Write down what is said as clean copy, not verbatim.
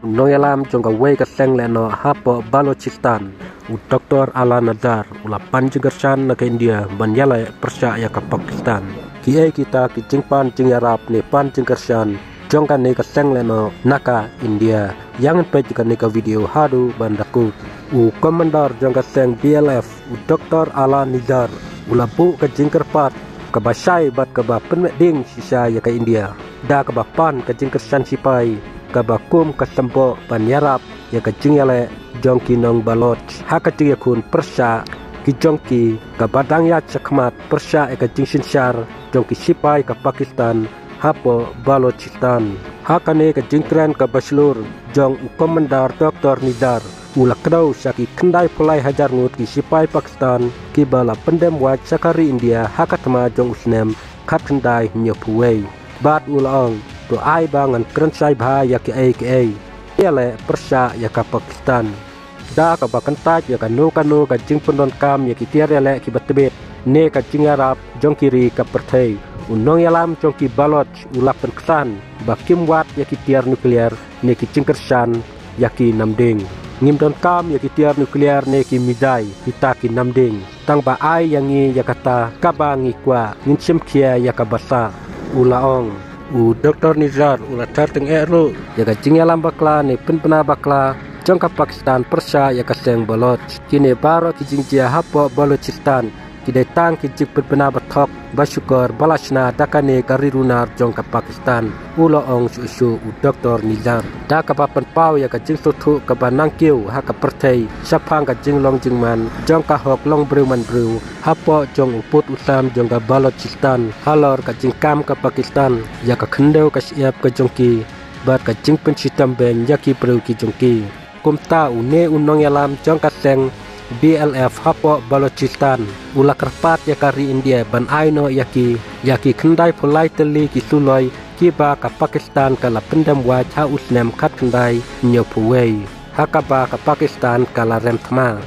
Noyalam jongga wei ka seng leno hapo Balochistan u Dr. Ala Nadar ula panjingershan na ke India banyala persya ya ka Pakistan. Kie kita ki jingpan jingyarap ne panjingershan jongga ne ka seng leno naka India. Yang pe jika ne ka video hadu bandaku u komandar jongga seng BLF u Dr. Ala Nadar ula bu ka jingkerpat ka basai bat ka ba penmeding sisa ya ka India. Da ka ba pan ka jingkershan sipai kabakum kasempo panyarap ya kajingyale jongki nong balot hakati yakun persya ki jongki kabadang ya cakmat persya ya kajingsin syar jongki sipai ka Pakistan hapo Balochistan hakane kajingkran ka baslur jong komandar Dr. Nidar ulak kedau syaki kendai pulai hajar ngut ki sipai Pakistan ki bala pendem wat sakari India hakatma jong usnem kat kendai nyopuwei bat ulaong to ai bangan kerensai bha ya ke ele persya ya ka Pakistan da ka bakantaj ya ka no ka jing pendon kam ya ki tiare le ki batbet ne ka jingarap jong kiri ka perthei unong yalam jong ki balot ulap kesan bakim wat ya ki tiar nuklear ne ki jingkersan ya ki namding ngim don kam ya ki tiar nuklear ne ki midai kita ki namding tang ba ai yang ngi ya kata kabangi kwa ngin simkhia ya ka basa ulaong u Dr. Nizar ula tarteng ero jaga jingyalam bakla ne penpena bakla jongka Pakistan persya ya kaseng balot kini baro ki jingjia hapo Balochistan kidai tang ki jik penpena batok basyukor balashna dakane karirunar jongka Pakistan ulo ong su u Dr. Nizar da ka papan pau ya ka jing sotu ka banang kiu ha ka perthei sapang ka jing long jingman jongka hok long breuman breu hapo jong uput usam jongka Balochistan halor ka jingkam ka Pakistan ya ka khendeu ka siap ka jongki bat ka jing pensitam ben ya ki breu ki jongki kumta une unong yalam jongka seng BLF hapo Balochistan ula kerpat ya kari India ban aino yaki kendai pulai teli ki suloi ki ba ka Pakistan kala pendam waj ha usnem kat kendai nyopuwei hakaba ka Pakistan kala rem thma